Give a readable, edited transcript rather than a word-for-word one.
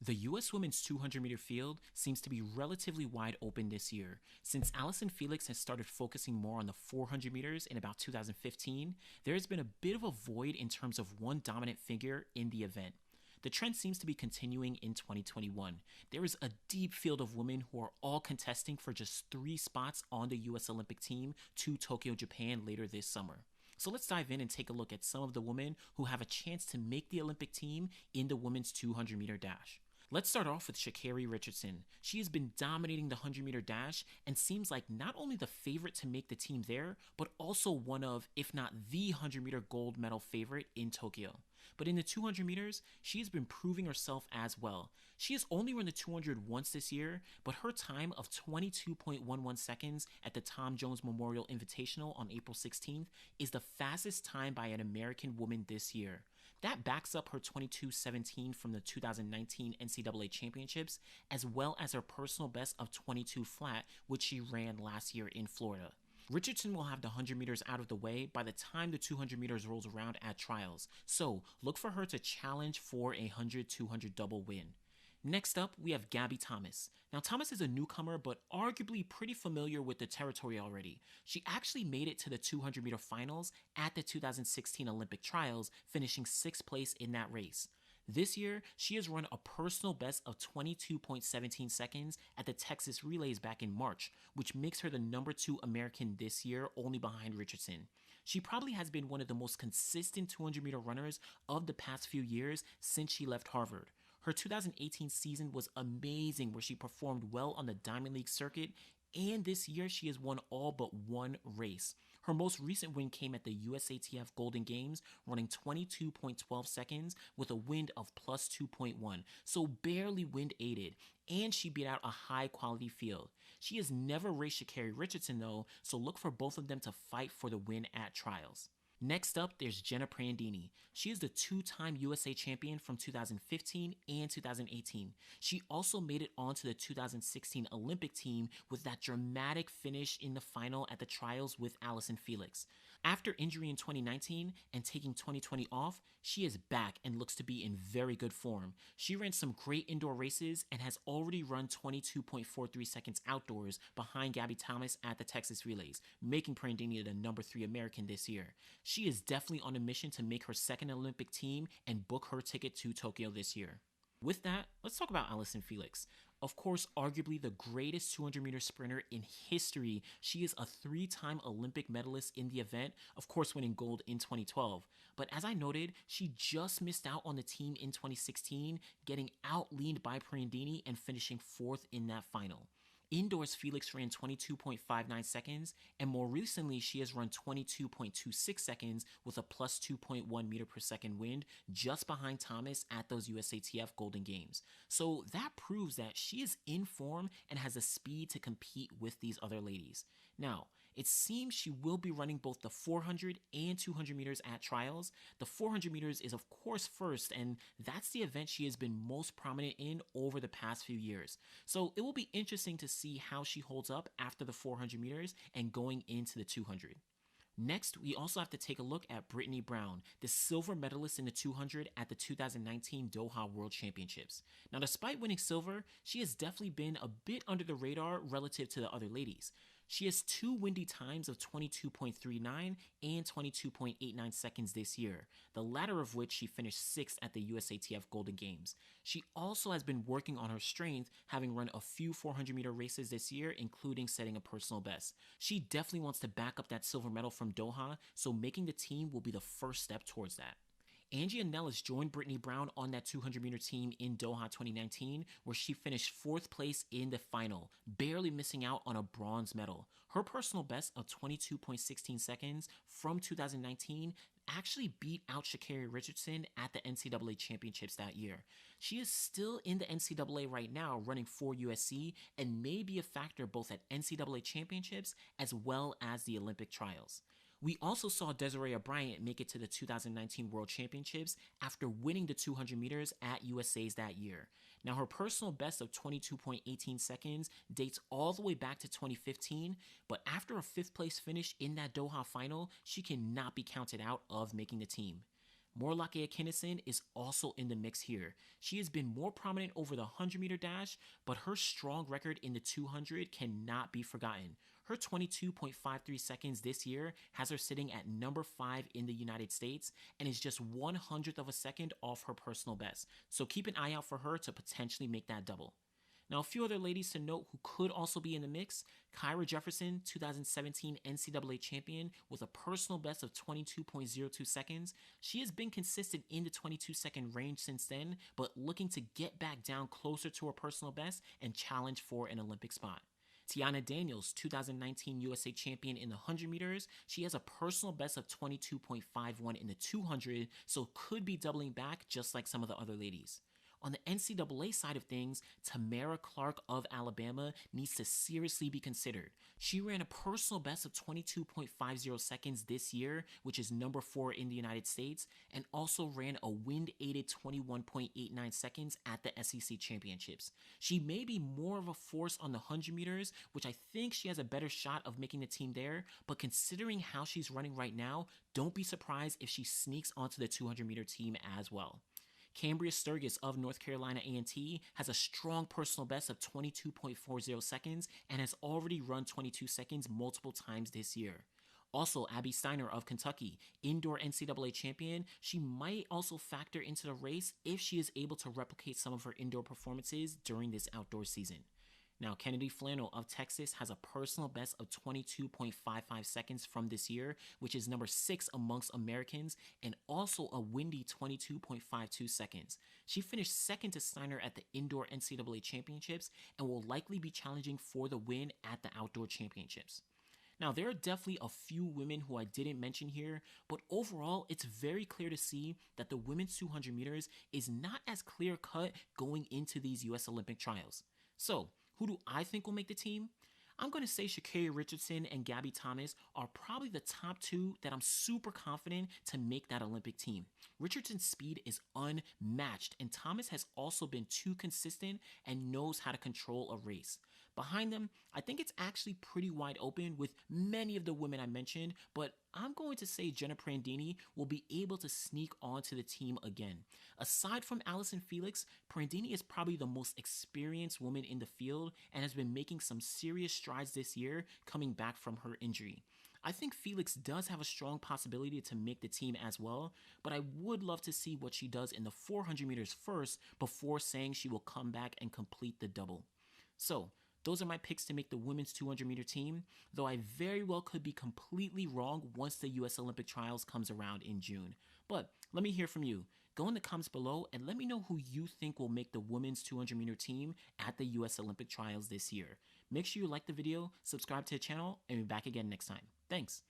The US women's 200-meter field seems to be relatively wide open this year. Since Allyson Felix has started focusing more on the 400 meters in about 2015, there has been a bit of a void in terms of one dominant figure in the event. The trend seems to be continuing in 2021. There is a deep field of women who are all contesting for just 3 spots on the US Olympic team to Tokyo, Japan later this summer. So let's dive in and take a look at some of the women who have a chance to make the Olympic team in the women's 200-meter dash. Let's start off with Sha'Carri Richardson. She has been dominating the 100-meter dash and seems like not only the favorite to make the team there, but also one of, if not the 100-meter gold medal favorite in Tokyo. But in the 200 meters, she has been proving herself as well. She has only run the 200 once this year, but her time of 22.11 seconds at the Tom Jones Memorial Invitational on April 16th is the fastest time by an American woman this year. That backs up her 22:17 from the 2019 NCAA Championships, as well as her personal best of 22 flat, which she ran last year in Florida. Richardson will have the 100 meters out of the way by the time the 200 meters rolls around at trials, so look for her to challenge for a 100-200 double win. Next up, we have Gabby Thomas. Now, Thomas is a newcomer, but arguably pretty familiar with the territory already. She actually made it to the 200-meter finals at the 2016 Olympic trials, finishing 6th place in that race. This year, she has run a personal best of 22.17 seconds at the Texas Relays back in March, which makes her the number 2 American this year, only behind Richardson. She probably has been one of the most consistent 200-meter runners of the past few years since she left Harvard. Her 2018 season was amazing, where she performed well on the Diamond League circuit, and this year she has won all but one race. Her most recent win came at the USATF Golden Games, running 22.12 seconds with a wind of plus 2.1, so barely wind aided, and she beat out a high quality field. She has never raced Sha'Carri Richardson though, so look for both of them to fight for the win at trials. Next up, there's Jenna Prandini. She is the 2-time USA champion from 2015 and 2018. She also made it onto the 2016 Olympic team with that dramatic finish in the final at the trials with Allyson Felix. After injury in 2019 and taking 2020 off, she is back and looks to be in very good form. She ran some great indoor races and has already run 22.43 seconds outdoors behind Gabby Thomas at the Texas Relays, making Prandini the number 3 American this year. She is definitely on a mission to make her second Olympic team and book her ticket to Tokyo this year. With that, let's talk about Allyson Felix. Of course, arguably the greatest 200-meter sprinter in history, she is a 3-time Olympic medalist in the event, of course winning gold in 2012. But as I noted, she just missed out on the team in 2016, getting out-leaned by Prandini and finishing 4th in that final. Indoors, Felix ran 22.59 seconds, and more recently, she has run 22.26 seconds with a plus 2.1 meter per second wind, just behind Thomas at those USATF Golden Games. So that proves that she is in form and has the speed to compete with these other ladies. Now, it seems she will be running both the 400 and 200 meters at trials. The 400 meters is of course first, and that's the event she has been most prominent in over the past few years. So it will be interesting to see how she holds up after the 400 meters and going into the 200. Next, we also have to take a look at Brittany Brown, the silver medalist in the 200 at the 2019 Doha World Championships. Now, despite winning silver, she has definitely been a bit under the radar relative to the other ladies. She has 2 windy times of 22.39 and 22.89 seconds this year, the latter of which she finished 6th at the USATF Golden Games. She also has been working on her strength, having run a few 400-meter races this year, including setting a personal best. She definitely wants to back up that silver medal from Doha, so making the team will be the first step towards that. Angie Anellis joined Brittany Brown on that 200-meter team in Doha 2019, where she finished 4th place in the final, barely missing out on a bronze medal. Her personal best of 22.16 seconds from 2019 actually beat out Sha'Carri Richardson at the NCAA Championships that year. She is still in the NCAA right now, running for USC, and may be a factor both at NCAA Championships as well as the Olympic trials. We also saw Desiree Bryant make it to the 2019 World Championships after winning the 200 meters at USA's that year. Now, her personal best of 22.18 seconds dates all the way back to 2015, but after a 5th place finish in that Doha final, she cannot be counted out of making the team. Morlake Kinnison is also in the mix here. She has been more prominent over the 100-meter dash, but her strong record in the 200 cannot be forgotten. Her 22.53 seconds this year has her sitting at number 5 in the United States and is just 1/100th of a second off her personal best. So keep an eye out for her to potentially make that double. Now, a few other ladies to note who could also be in the mix: Kyra Jefferson, 2017 NCAA champion with a personal best of 22.02 seconds. She has been consistent in the 22-second range since then, but looking to get back down closer to her personal best and challenge for an Olympic spot. Tiana Daniels, 2019 USA champion in the 100 meters. She has a personal best of 22.51 in the 200, so could be doubling back just like some of the other ladies. On the NCAA side of things, Tamara Clark of Alabama needs to seriously be considered. She ran a personal best of 22.50 seconds this year, which is number 4 in the United States, and also ran a wind-aided 21.89 seconds at the SEC Championships. She may be more of a force on the 100 meters, which I think she has a better shot of making the team there, but considering how she's running right now, don't be surprised if she sneaks onto the 200-meter team as well. Cambria Sturgis of North Carolina A&T has a strong personal best of 22.40 seconds and has already run 22 seconds multiple times this year. Also, Abby Steiner of Kentucky, indoor NCAA champion, she might also factor into the race if she is able to replicate some of her indoor performances during this outdoor season. Now, Kennedy Flannel of Texas has a personal best of 22.55 seconds from this year, which is number 6 amongst Americans, and also a windy 22.52 seconds. She finished second to Steiner at the Indoor NCAA Championships and will likely be challenging for the win at the Outdoor Championships. Now, there are definitely a few women who I didn't mention here, but overall, it's very clear to see that the women's 200 meters is not as clear-cut going into these U.S. Olympic trials. So, who do I think will make the team? I'm going to say Sha'Carri Richardson and Gabby Thomas are probably the top 2 that I'm super confident to make that Olympic team. Richardson's speed is unmatched, and Thomas has also been too consistent and knows how to control a race. Behind them, I think it's actually pretty wide open with many of the women I mentioned, but I'm going to say Jenna Prandini will be able to sneak onto the team again. Aside from Allyson Felix, Prandini is probably the most experienced woman in the field and has been making some serious strides this year coming back from her injury. I think Felix does have a strong possibility to make the team as well, but I would love to see what she does in the 400 meters first before saying she will come back and complete the double. So, those are my picks to make the women's 200-meter team, though I very well could be completely wrong once the U.S. Olympic trials comes around in June. But let me hear from you. Go in the comments below and let me know who you think will make the women's 200-meter team at the U.S. Olympic trials this year. Make sure you like the video, subscribe to the channel, and be back again next time. Thanks.